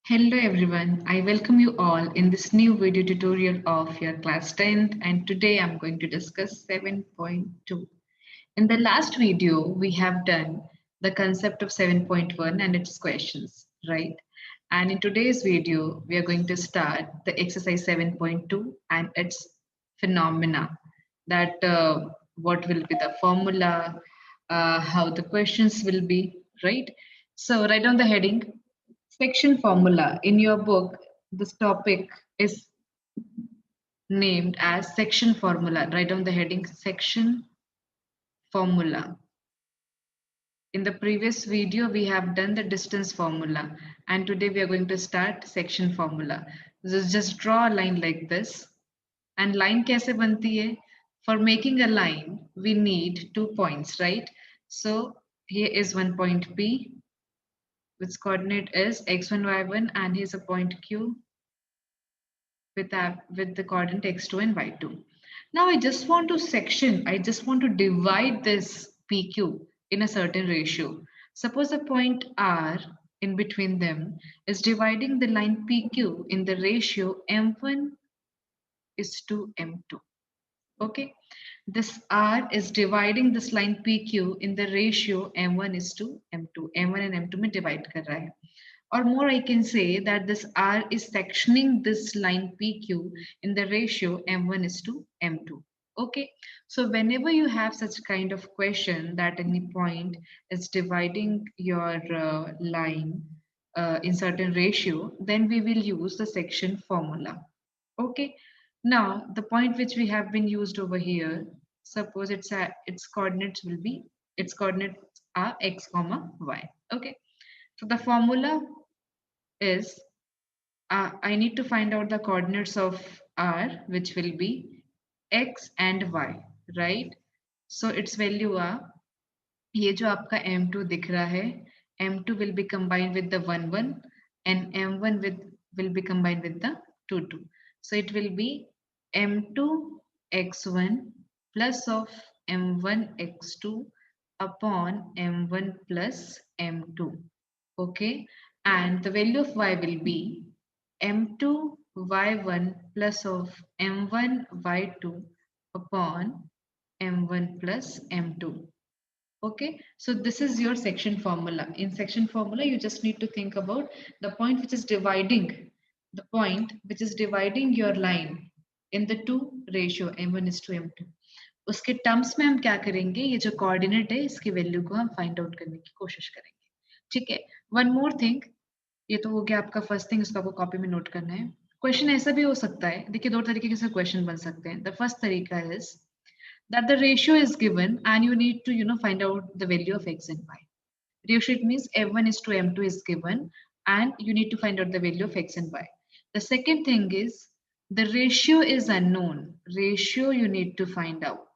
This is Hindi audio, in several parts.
Hello everyone, I welcome you all in this new video tutorial of your class 10th, and today I'm going to discuss 7.2. In the last video, we have done the concept of 7.1 and its questions, right? And in today's video, we are going to start the exercise 7.2 and its phenomena, that what will be the formula, how the questions will be, right? So write down the heading section formula. In your book, this topic is named as section formula. Write down the heading section formula. In the previous video, we have done the distance formula, and today we are going to start section formula. Just draw a line like this. And line कैसे बनती है? For making a line, we need 2 points, right? So here is one point P, which coordinate is x1, y1, and here's a point Q with the coordinate x2 and y2. Now I just want to divide this PQ in a certain ratio. Suppose a point R in between them is dividing the line PQ in the ratio M1 is to M2. Okay, this R is dividing this line PQ in the ratio M1 is to M2. M1 and M2 में divide कर रहा है. Or more, I can say that this R is sectioning this line PQ in the ratio M1 is to M2. Okay, so whenever you have such kind of question that any point is dividing your line in certain ratio, then we will use the section formula. Okay, now the point which we have been used over here, suppose its coordinates will be, its coordinates are x comma y. Okay, so the formula is I need to find out the coordinates of r, which will be x and y, right? So its value are, ये जो आपका m2 दिख रहा है, m2 will be combined with the 1 1 and m1 will be combined with the 2 2. So it will be m2 x1 plus of m1 x2 upon m1 plus m2. Okay, and the value of y will be m2 y1 plus of m1 y2 upon m1 plus m2. Okay, so this is your section formula. In section formula, you just need to think about the point which is dividing, the point which is dividing your line in the two ratio m1 is to m2. उसके टर्म्स में हम क्या करेंगे, ये जो कोऑर्डिनेट है इसकी वैल्यू को हम फाइंड आउट करने की कोशिश करेंगे. ठीक है, वन मोर थिंग, ये तो हो गया आपका फर्स्ट थिंग, इसको आपको कॉपी में नोट करना है. क्वेश्चन ऐसा भी हो सकता है, देखिए दो तरीके से क्वेश्चन बन सकते हैं. द फर्स्ट तरीका is that the ratio is given and you need to find out the value of x and y. Ratio, it means m1 is to m2 is given and you need to find out the value of x and y. The second thing is the ratio is unknown. Ratio you need to find out,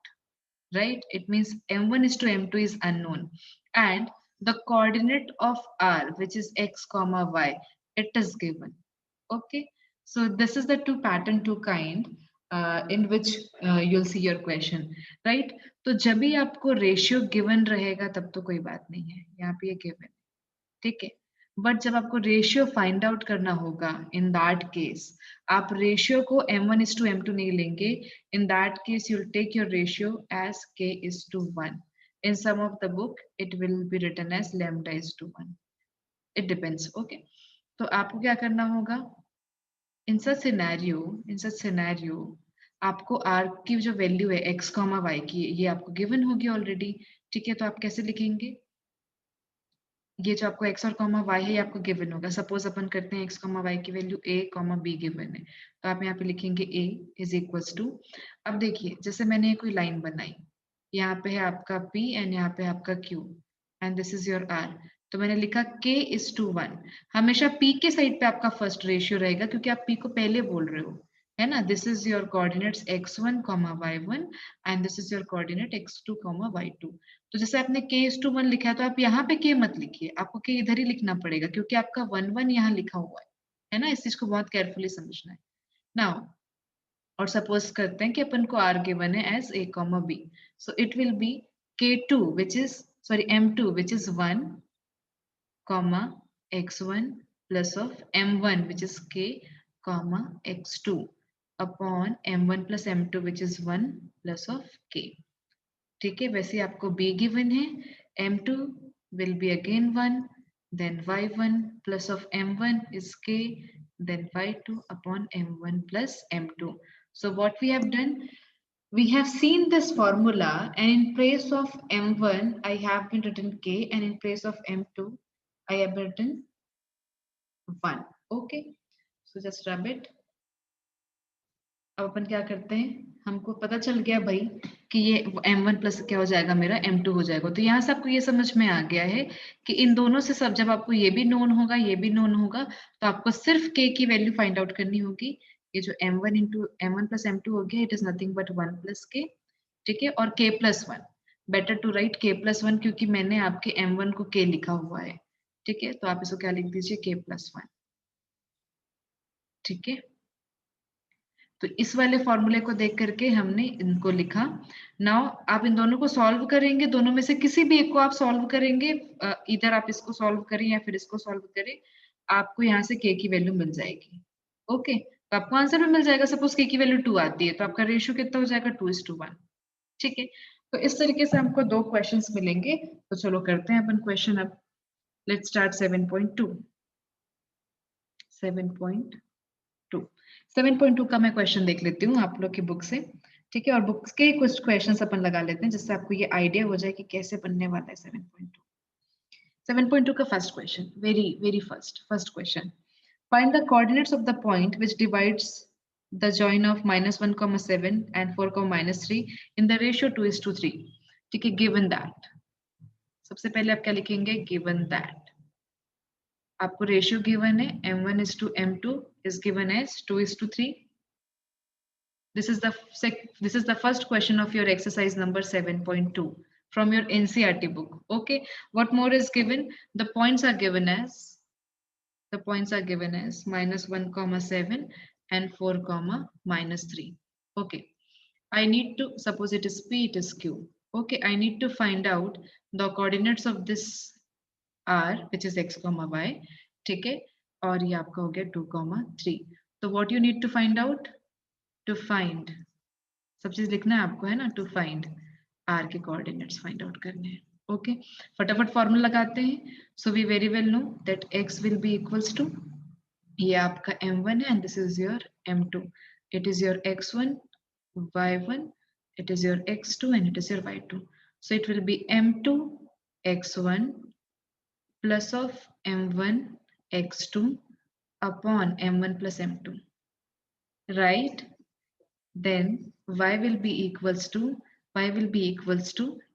right? It means m1 is to m2 is unknown and the coordinate of r, which is x comma y, it is given. Okay, so this is the two pattern, two kind in which you'll see your question, right? तो जब भी आपको रेशियो गिवन रहेगा तब तो कोई बात नहीं है, यहाँ पे ये गिवन, ठीक है. बट जब आपको रेशियो फाइंड आउट करना होगा, इन दैट केस आप रेशियो को m1 is to m2 नहीं लेंगे. In that case you'll take your ratio as k is to 1. In some of the book it will be written as lambda is to 1. It depends. Okay, तो आपको क्या करना होगा, in such scenario आपको r की जो वैल्यू है x कॉमा y की, ये आपको गिवन होगी ऑलरेडी. ठीक है, तो आप कैसे लिखेंगे, ये जो आपको x और कॉमा y है ये आपको गिवन होगा. सपोज अपन करते हैं x कॉमा y की value a comma b given है, तो आप यहाँ पे लिखेंगे a इज इक्वल्स टू. अब देखिए जैसे मैंने कोई लाइन बनाई, यहाँ पे है आपका p एंड यहाँ पे है आपका q and this is your r. तो मैंने लिखा k इज टू 1. हमेशा p के साइड पे आपका फर्स्ट रेशियो रहेगा क्योंकि आप p को पहले बोल रहे हो, है ना. This is your coordinates x1 y1 and this is your coordinate x2 y2. तो जैसे आपने k इज टू 1 लिखा है तो आप यहाँ पे k मत लिखिए, आपको k इधर ही लिखना पड़ेगा क्योंकि आपका 1 1 यहाँ लिखा हुआ है ना. इस चीज को बहुत केयरफुली समझना है. नाउ और सपोज करते हैं कि अपन को r गिवन है as a comma b, so it will be k2 which is m2 which is 1 comma x1 plus of m1 which is k comma x2 upon m1 plus m2 which is 1 plus of k. ठीक है, वैसे आपको b given है, m2 will be again 1, then y1 plus of m1 is k, then y2 upon m1 plus m2. So what we have done, we have seen this formula, and in place of m1 I have been written k, and in place of m2 I have written 1. Okay, so just rub it. अब अपन क्या करते हैं, हमको पता चल गया भाई कि ये m1 प्लस क्या हो जाएगा, मेरा m2 हो जाएगा। तो यहाँ से आपको ये समझ में आ गया है कि इन दोनों से सब, जब आपको ये भी नोन होगा ये भी नोन होगा, तो आपको सिर्फ k की वैल्यू फाइंड आउट करनी होगी। ये जो m1 into m1 plus m2 हो गया, it is nothing but 1 plus k। ठीक है, और k plus 1, better to write k plus 1 क्योंकि मैंने आपके m1 को k लिखा हुआ है। ठीक है, तो आप इसको क्या लिख दीजिए, k प्लस 1। ठीक है, तो इस वाले फॉर्मूले को देख करके हमने इनको लिखा। नाउ आप इन दोनों को सॉल्व करेंगे, दोनों में से किसी भी एक को आप सॉल्व करेंगे, इधर आप इसको सॉल्व करें या फिर इसको सॉल्व करें, आपको यहाँ से k की वैल्यू मिल जाएगी। ओके, तो आपको आंसर भी मिल जाएगा। सपोज k की वैल्यू 2 आती है तो आपका रेशियो कितना हो जाएगा, 2:1। ठीक है, तो इस तरीके से हमको 2 क्वेश्चंस मिलेंगे। तो चलो करते हैं अपन क्वेश्चन अब। Let's start 7.2। 7.2 का मैं क्वेश्चन देख लेती हूँ आप लोग की बुक से। ठीक है, और बुक्स के कुछ क्वेश्चंस अपन लगा लेते हैं जिससे आपको ये आइडिया हो जाए कि कैसे बनने वाला है 7.2। 7.2 का first question, very first question, find the coordinates of the point which divides the join of -1,7 and 4,3 in the ratio 2:3। ठीक है, गिवन दैट, सबसे पहले आप क्या लिखेंगे, गिवन दैट। आपको रेशियो गिवन है m1 is to m2 is given as 2:3। This is the first question of your exercise number 7.2 from your NCERT book. Okay, what more is given? The points are given as -1,7 and 4,3. Okay, I need to, suppose it is P, it is Q. Okay, I need to find out the coordinates of this R which is x, y. ठीक है, और ये आपका हो गया 2,3। तो what you need to find out? To find, सब चीज लिखना है आपको, है ना, टू फाइंड आर के कोऑर्डिनेट्स फाइंड आउट करने हैं। ओके, फटाफट फॉर्मूला लगाते हैं। So we very well know that x will be equals to, ये आपका m1 है and this is your m2, it is your x1 y1, it is your x2 and it is your y2। So it will be m2 x1 plus of m1 x2 upon m1 plus m2, right? Then y will be equals to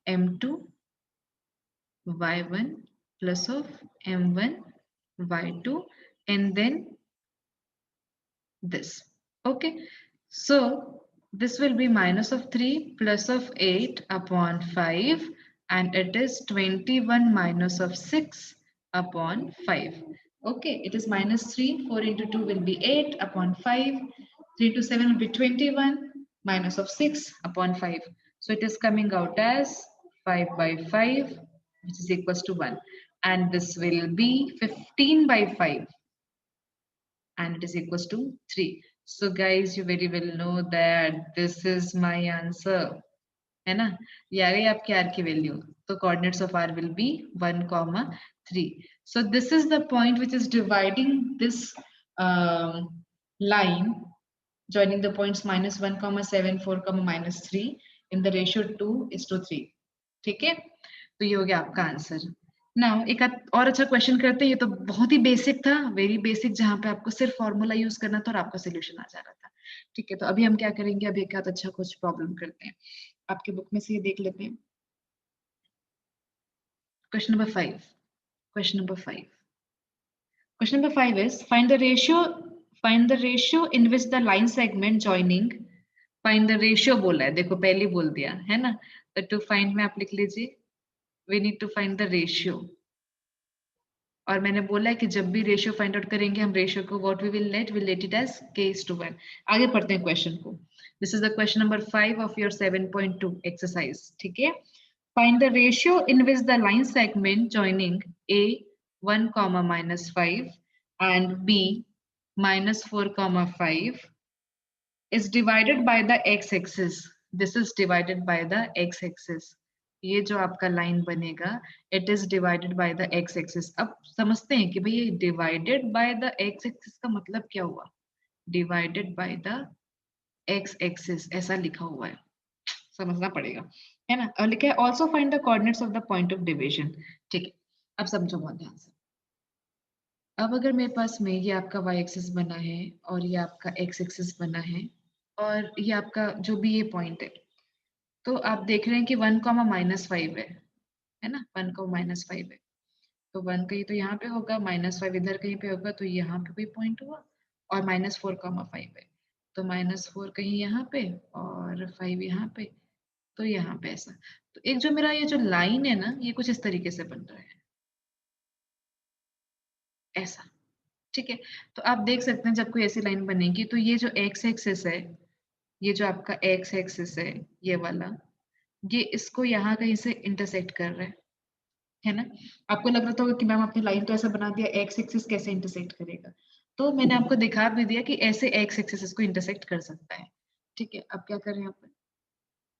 m2 y1 plus of m1 y2, and then this. Okay, so this will be minus of 3 plus of 8 upon 5, and it is 21 minus of 6 upon 5. Okay, it is -3, 4 into 2 will be 8 upon 5, 3 to 7 will be 21 minus of 6 upon 5. So it is coming out as 5 by 5 which is equals to 1, and this will be 15 by 5 and it is equals to 3. So guys, you very well know that this is my answer, है ना, ये आ गई आपकी r की वैल्यू। तो coordinates of r will be 1,3. So this is the point which is dividing this line joining the points -1,7, 4, in the ratio 2:3। ठीक है, तो ये हो गया आपका आंसर। नाउ एक और अच्छा क्वेश्चन करते हैं। ये तो बहुत ही बेसिक था, वेरी बेसिक, जहां पे आपको सिर्फ फॉर्मूला यूज करना था और आपका सोल्यूशन आ जा रहा था। ठीक है, तो अभी हम क्या करेंगे, अभी एक अच्छा कुछ प्रॉब्लम करते हैं। आपके बुक में से ये देख लेते हैं। Question number 5। Question number 5 is find the ratio in which the line segment joining, find the ratio बोला है, देखो पहले बोल दिया है ना, तो to find में आप लिख लीजिए, we need to find the ratio। और मैंने बोला है कि जब भी रेशियो फाइंड आउट करेंगे हम रेशियो को what we will let it as k:1। आगे पढ़ते हैं क्वेश्चन को। This is the question number 5 of your 7.2 exercise. ठीक है, find the ratio in which the line segment joining a 1, -5 and b -4, 5 is divided by the x-axis. This is divided by the x-axis. ये जो आपका लाइन बनेगा, it is divided by the x-axis. अब समझते हैं कि भाई ये divided by the x-axis का मतलब क्या हुआ? Divided by the x-axis ऐसा लिखा हुआ है, समझना पड़ेगा, है ना? और लिखा है also find the coordinates of the point of division. ठीक है, अब समझो बहुत ध्यान से. अब अगर मेरे पास में ये आपका y एक्सिस बना है और ये आपका x एक्सिस बना है और ये आपका जो भी ये पॉइंट है, तो आप देख रहे हैं कि 1, -5 है ना? 1, -5 है, तो 1 कहीं तो यहाँ पे होगा, -5 इधर कहीं पे होगा, तो यहाँ पे भी पॉइंट हुआ और -4, 5 है, तो -4 कहीं यहाँ पे और 5 यहाँ पे, तो यहाँ पे ऐसा. तो एक जो मेरा ये जो लाइन है ना, ये कुछ इस तरीके से बन रहा है, ऐसा. ठीक है, तो आप देख सकते हैं जब कोई ऐसी लाइन बनेगी तो ये जो x एक्सिस है, ये जो आपका x एक्सिस है, ये वाला, ये इसको यहाँ कहीं से इंटरसेक्ट कर रहा है ना? आपको लग रहा था कि मैम आपने लाइन तो ऐसा बना दिया, x एक्सिस कैसे इंटरसेक्ट करेगा? तो मैंने आपको दिखा भी दिया कि ऐसे x एक्सिस इसको इंटरसेक्ट कर सकता है. ठीक है, अब क्या करें अपन?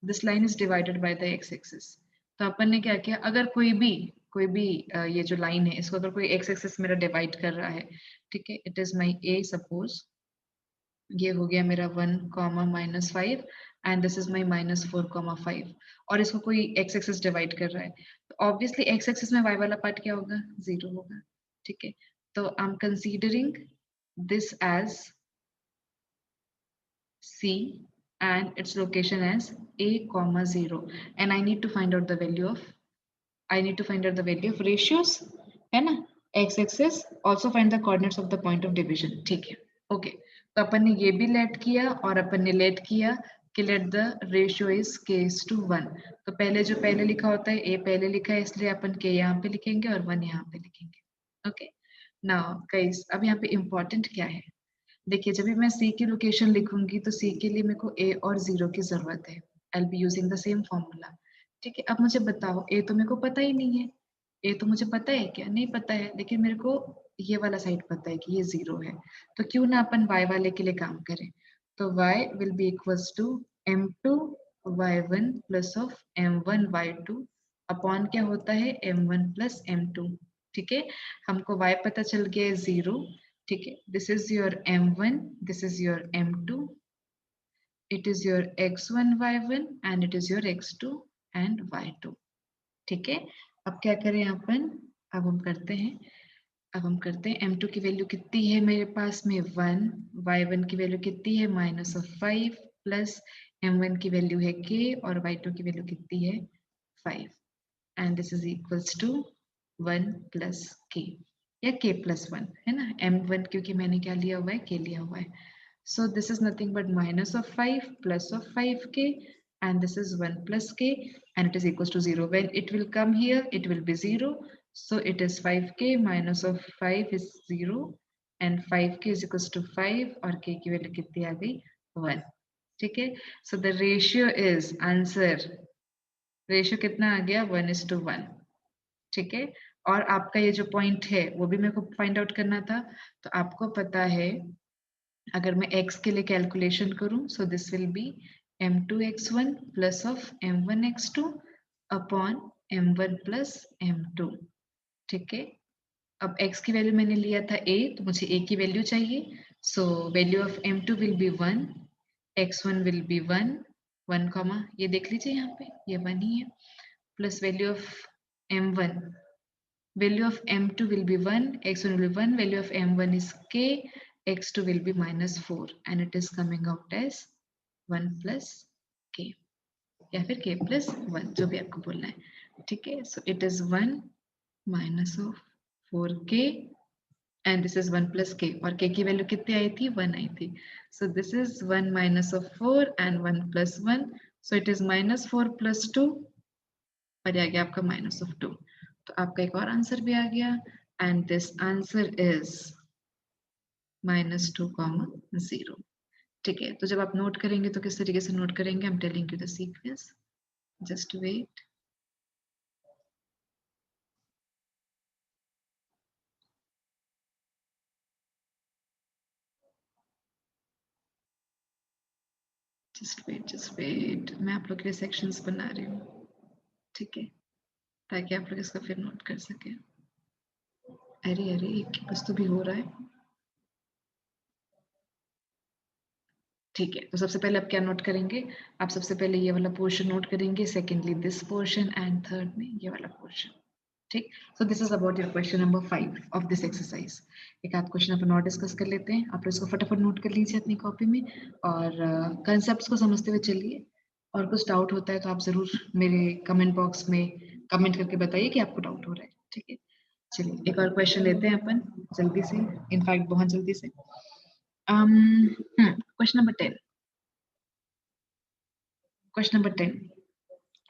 This line is divided by the x axis. तो अपन ने क्या किया, अगर कोई भी ये जो लाइन है इसको अगर कोई x एक्सिस मेरा डिवाइड कर रहा है, ठीक है, it is my a suppose, ये हो गया मेरा 1, -5 एंड दिस इज माई -4, 5 और इसको कोई x एक्सिस डिवाइड कर रहा है, तो ऑब्वियसली x एक्सिस में y वाला पार्ट क्या होगा? 0 होगा. ठीक है, तो I am considering this as C and its location as a, 0 and I need to find out the value of ratios, है ना? x axis, also find the coordinates of the point of division. ठीक है, ओके. तो अपन ने ये भी लेट किया और अपन ने लेट किया कि let the ratio is k:1. तो पहले जो पहले लिखा होता है a पहले लिखा है, इसलिए अपन k यहाँ पे लिखेंगे और 1 यहाँ पे लिखेंगे. ओके, नाउ गाइस, अब यहाँ पे इम्पोर्टेंट क्या है? देखिए, जब भी मैं C की लोकेशन लिखूंगी तो C के लिए मेरे को A और 0 की जरूरत है. I'll be using the same formula. ठीक है, अब मुझे बताओ, A तो मेरे को पता ही नहीं है. A तो मुझे पता है क्या? नहीं पता है, लेकिन मेरे को ये वाला साइड पता है कि ये 0 है. तो क्यों ना अपन Y वाले के लिए काम करें. तो Y will be equals to M2 Y1 plus of M1 Y2 upon क्या होता है? M1 plus M2. ठीक है, हमको Y पता चल गया है 0. ठीक है, this is your M1, this is your M2, it is your X1 Y1 and it is your X2 and Y2. ठीक है, अब क्या करें अपन? अब हम करते हैं M2 की वैल्यू कितनी है मेरे पास में? 1. Y1 की वैल्यू कितनी है? -5 प्लस M1 की वैल्यू है k और Y2 की वैल्यू कितनी है? 5 and this is equals to 1 plus k या k+1, है ना? M1 क्योंकि मैंने क्या लिया हुआ है? k लिया हुआ है. So this is nothing but minus of 5 plus of 5k and this is 1 plus k and it is equals to 0. When it will come here, it will be 0. So it is 5k minus of 5 is 0 and 5k is equals to 5 और k की वैल्यू कितनी आ गई? 1. ठीक है, so the ratio is answer. Ratio कितना आ गया? 1:1. ठीक है, और आपका ये जो पॉइंट है वो भी मेरे को फाइंड आउट करना था. तो आपको पता है अगर मैं x के लिए कैलकुलेशन करूं, so this will be m2x1 plus of m1x2 upon m1 plus m2. ठीक है, अब x की वैल्यू मैंने लिया था a, तो मुझे a की वैल्यू चाहिए. So value of m2 will be 1, x1 will be 1, 1 comma ये देख लीजिए यहाँ पे ये 1 ही है, plus value of m1. Value of m2 will be 1, x1 will be 1, value of m1 is k, x2 will be -4 and it is coming out as 1 plus k या फिर k plus 1 जो भी आपको बोलना है. ठीक है, so it is 1 minus of 4k and this is 1 plus k और k की वैल्यू कितनी आई थी? 1 आई थी. So this is 1 minus of 4 and 1 plus 1, so it is -4 plus 2 और ये आ गया आपका -2. तो आपका एक और आंसर भी आ गया एंड दिस आंसर इज -2, 0. ठीक है, तो जब आप नोट करेंगे तो किस तरीके से नोट करेंगे? I am telling you the sequence, just wait. Just wait, मैं आप लोग के लिए सेक्शंस बना रही हूँ, ठीक है, ताकि आप लोग इसको फिर नोट कर सके। अरे अरे कुछ तो भी हो रहा है। ठीक है, तो सबसे पहले आप क्या नोट करेंगे, आप सबसे पहले ये वाला पोर्शन नोट करेंगे, secondly this portion and third में ये वाला पोर्शन। ठीक, so this is about your question number 5 of this exercise. एक आध क्वेश्चन अपन और डिस्कस कर लेते हैं, आप इसको फटाफट नोट कर लीजिए अपनी कॉपी में और कंसेप्ट्स को समझते हुए चलिए। और कुछ डाउट होता है तो आप जरूर मेरे कमेंट बॉक्स में कमेंट करके बताइए कि आपको डाउट हो रहा है, ठीक है। चलिए एक और क्वेश्चन लेते हैं अपन जल्दी से, इनफैक्ट बहुत जल्दी से। Question number 10। Question number 10.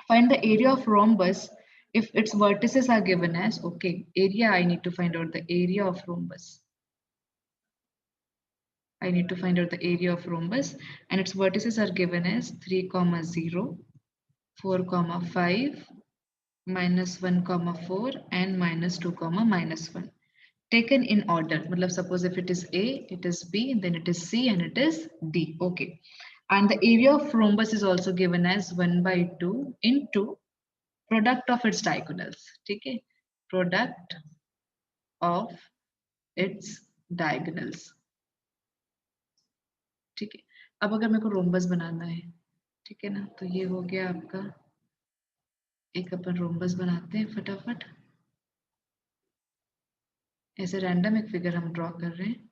Find the area of rhombus if its vertices are given as, okay, area, I need to find out the area of rhombus. I need to find out the area of rhombus and its vertices are given as 3, 0, 4, 5, -1, 4 and -2, -1. Taken in order. मतलब suppose if it is A, it is B, then it is C and it is D. Okay. And the area of rhombus is also given as 1/2 into product of its diagonals, ठीक है, प्रोडक्ट ऑफ इट्स डायगोनल्स, ठीक है। अब अगर मेरे को रोम्बस बनाना है, ठीक है ना, तो ये हो गया आपका, एक अपन रोम्बस बनाते हैं फटाफट, ऐसे रैंडम एक फिगर हम ड्रॉ कर रहे हैं।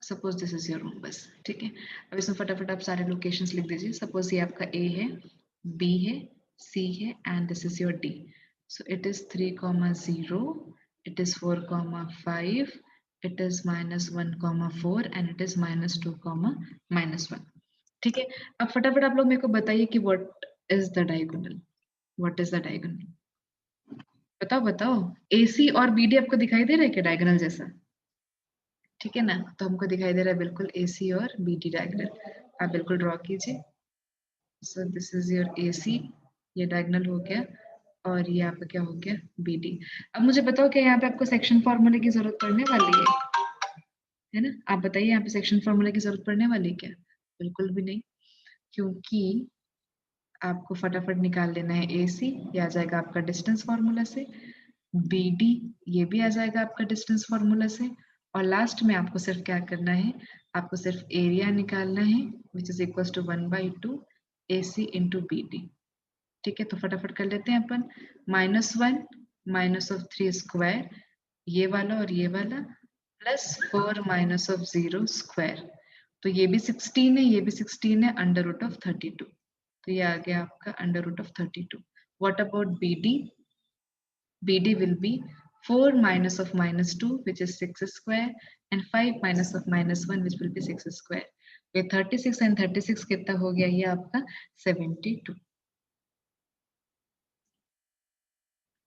Suppose this is your rhombus, ठीक है। अब इसमें फटाफट आप सारे लोकेशंस लिख दीजिए। सपोज ये आपका ए है, बी है, सी है and this is your D. So it is 3, 0, it is 4, 5, it is -1, 4 and it is -2, -1, ठीक है। अब फटाफट आप लोग मेरे को बताइए कि what is the diagonal, what is the diagonal, बताओ बताओ। AC और BD आपको दिखाई दे रहा है क्या डायगोनल जैसा, ठीक है ना, तो हमको दिखाई दे रहा है बिल्कुल AC और BD डायगोनल, आप बिल्कुल ड्रॉ कीजिए। So this is your AC, ये डायगोनल हो गया और ये आपका क्या हो गया BD। अब मुझे बताओ क्या यहाँ पे आपको सेक्शन फॉर्मूले की जरूरत पड़ने वाली है ना, आप बताइए यहाँ पे सेक्शन फॉर्मूले की जरूरत पड़ने वाली है क्या, बिल्कुल भी नहीं, क्योंकि आपको फटाफट निकाल लेना है AC, ये आ जाएगा आपका डिस्टेंस फॉर्मूला से, BD ये भी आ जाएगा आपका डिस्टेंस फॉर्मूला से, और लास्ट में आपको सिर्फ क्या करना है, आपको सिर्फ एरिया निकालना है which is equal to 1/2 AC into BD, ठीक है। तो फटाफट कर लेते हैं अपन, -1 -3 स्क्वायर, ये वाला और ये वाला, +4 -0 स्क्वायर, तो ये भी 16 है, ये भी 16 है, √32, तो ये आ गया आपका √32। What about BD? BD will be 4 minus of -2 which is 6 square and 5 minus of -1 which will be 6 square। ये 36 and 36 कितना हो गया, ये आपका 72,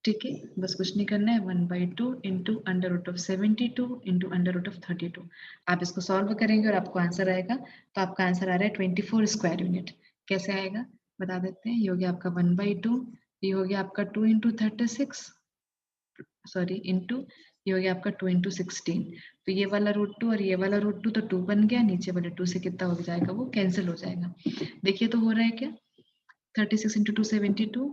ठीक है। बस कुछ नहीं करना है, 1/2 इंटू √72 इंटू √32। आप इसको सॉल्व करेंगे और आपको आंसर आएगा, तो आपका आंसर आ रहा है 24 स्क्वायर यूनिट। कैसे आएगा बता देते हैं, ये हो गया आपका 1/2, ये हो गया आपका 2 इंटू 36, सॉरी इंटू, ये हो गया आपका 2 इंटू 16, तो ये वाला √2 और ये वाला √2 तो 2 बन गया, नीचे वाले 2 से कितना हो जाएगा, वो कैंसिल हो जाएगा। देखिए तो हो रहा है क्या, 36 इंटू 2 72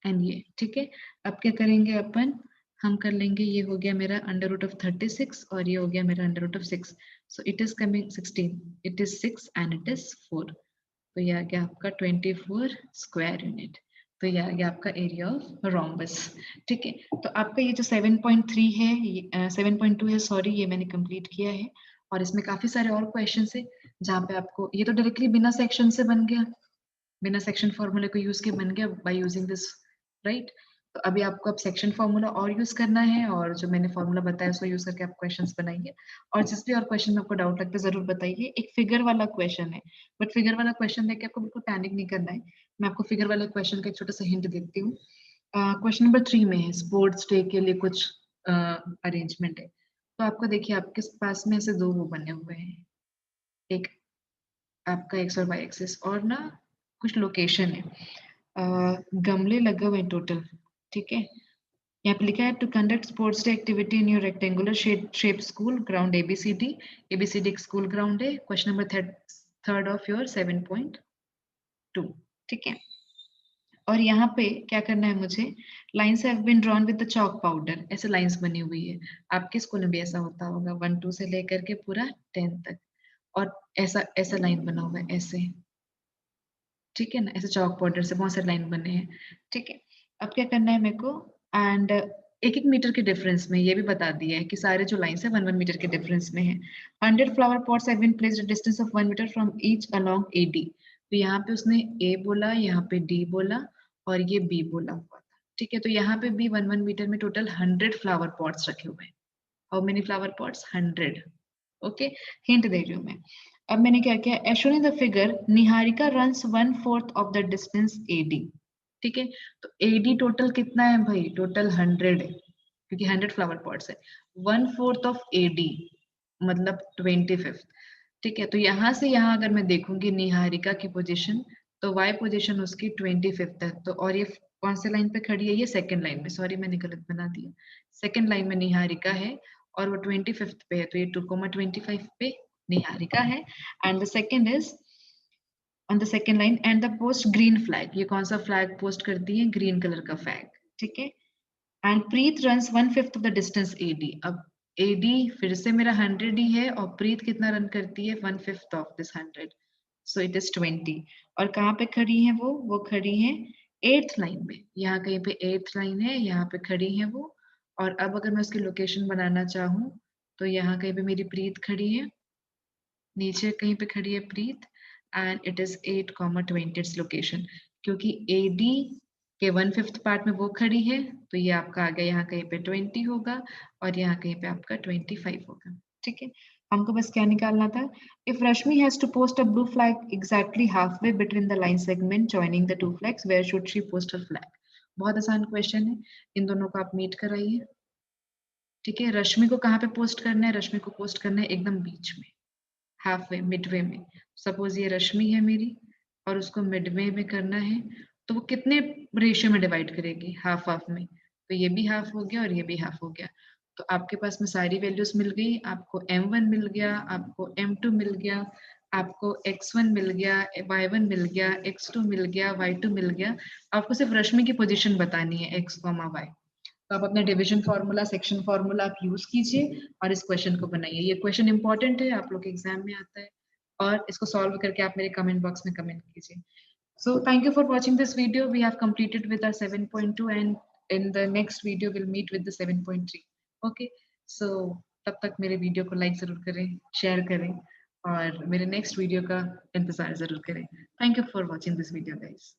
एंड ये, ठीक है। अब क्या करेंगे अपन, हम कर लेंगे, ये हो गया मेरा √36 और ये हो गया मेरा √6, so it is coming 16, it is 6 and it is 4, तो ये आ गया आपका 24 स्क्वायर यूनिट, तो ये आ गया आपका एरिया ऑफ रोम्बस, ठीक है। तो आपका ये जो 7.3 है, 7.2 है सॉरी, ये मैंने कंप्लीट किया है, और इसमें काफी सारे और क्वेश्चन है जहाँ पे आपको, ये तो डायरेक्टली बिना सेक्शन से बन गया, बिना सेक्शन फॉर्मूले को यूज के बन गया बाय यूजिंग दिस, राइट। तो अभी आपको अब सेक्शन फॉर्मूला और यूज करना है, और जो मैंने फॉर्मूला बताया उसको यूज करके आप क्वेश्चंस बनाइए, और जिस भी और क्वेश्चन में आपको डाउट लगता है जरूर बताइए। एक फिगर वाला क्वेश्चन है, बट फिगर वाला क्वेश्चन देख के आपको बिल्कुल पैनिक नहीं करना है, मैं आपको फिगर वाले क्वेश्चन का एक छोटा सा हिंट देती हूँ। क्वेश्चन नंबर 3 में है स्पोर्ट्स डे के लिए कुछ अरेंजमेंट है, तो आपको देखिए आपके पास में ऐसे दो वो बने हुए हैं, एक आपका एक्स और वाई एक्सिस, और ना कुछ लोकेशन है, गमले लगे हुए टोटल, ठीक है। यहाँ पे लिखा है to conduct sports day activity in your rectangular shape school ground ABCD एक स्कूल ग्राउंड है। Question number third of your 7.2। ठीक है, और यहाँ पे क्या करना है मुझे, lines have been drawn with the chalk powder, ऐसे लाइन्स बनी हुई है। आपके स्कूल में भी ऐसा होता होगा 1 2 से लेकर के पूरा 10 तक, और ऐसा ऐसा लाइन बना हुआ है ऐसे। ठीक है ना, ऐसे चॉक पाउडर से बहुत सारे लाइन बने हैं। ठीक है, अब क्या करना है मेरे को, एंड एक एक मीटर के डिफरेंस में ये भी बता दिया है कि सारे जो लाइन्स है 1 1 मीटर के डिफरेंस में है। 100 flower pots have been placed at distance of 1 meter from each along AD. तो यहाँ पे उसने ए बोला, यहाँ पे डी बोला और ये बी बोला हुआ था। ठीक है, तो यहाँ पे भी 1 1 मीटर में टोटल 100 फ्लावर पॉट्स रखे हुए हैं। How many flower pots? 100। Okay, hint दे रही हूँ मैं। अब मैंने क्या किया, as shown in the figure Niharika runs 1/4 of the distance AD. ठीक है, तो एडी टोटल कितना है भाई? टोटल 100 है, क्योंकि 100 फ्लावर पॉट्स है। 1/4 ऑफ एडी मतलब 25th। ठीक है, तो यहाँ से यहाँ अगर मैं देखूंगी निहारिका की पोजीशन, तो वाई पोजीशन उसकी 25th है। तो और ये कौन से लाइन पे खड़ी है? ये सेकंड लाइन में, सॉरी मैंने गलत बना दिया। सेकंड लाइन में निहारिका है और वो 25th पे है, तो ये 2,25 पे निहारिका है। And the second is on the second line and the post green flag. ये कौन सा फ्लैग पोस्ट करती है? ग्रीन कलर का फ्लैग। ठीक है, and Preet runs 1/5 of the distance AD. अब एडी फिर से मेरा 100 ही है और प्रीत कितना रन करती है? 1/5 of this 100, so it is 20। और कहाँ पे खड़ी है वो खड़ी है 8th लाइन में। यहाँ कहीं पे 8th लाइन है, यहाँ पे खड़ी है वो। और अब अगर मैं उसकी लोकेशन बनाना चाहूँ तो यहाँ कहीं पे मेरी प्रीत खड़ी है, नीचे कहीं पे खड़ी है Preet, and it is 8,20 its location. क्योंकि एडी के 1/5 पार्ट में वो खड़ी है, तो ये आपका आ गया यहाँ कहीं पे 20 होगा और यहाँ कहीं पे आपका 25 होगा। ठीक है, हमको बस क्या निकालना था, if Rashmi has to post a blue flag exactly half way between the line segment joining the two flags, where should she post her flag. बहुत आसान क्वेश्चन है, इन दोनों को आप मीट कराइए। ठीक है, रश्मि को कहाँ पे पोस्ट करना है? रश्मि को पोस्ट करना है एकदम बीच में, हाफ वे, मिडवे में। सपोज ये रश्मि है मेरी और उसको मिडवे में करना है, तो वो कितने रेशियो में डिवाइड करेगी? हाफ हाफ में। तो ये भी हाफ हो गया और ये भी हाफ हो गया। तो आपके पास में सारी वैल्यूज मिल गई। आपको m1 मिल गया, आपको m2 मिल गया, आपको x1 मिल गया, y1 मिल गया, x2 मिल गया, y2 मिल गया। आपको सिर्फ रश्मि की पोजीशन बतानी है x, y। तो आप अपने डिवीजन फार्मूला, सेक्शन फार्मूला आप यूज कीजिए और इस क्वेश्चन को बनाइए। ये क्वेश्चन इंपॉर्टेंट है, आप लोग के एग्जाम में आता है, और इसको सॉल्व करके आप मेरे कमेंट बॉक्स में कमेंट कीजिए। So thank you for watching this video. We have completed with our 7.2 and in the next video we'll meet with the 7.3. Okay. So तब तक मेरे वीडियो को लाइक जरूर करें, शेयर करें और मेरे नेक्स्ट वीडियो का इंतजार जरूर करें। Thank you for watching this video guys.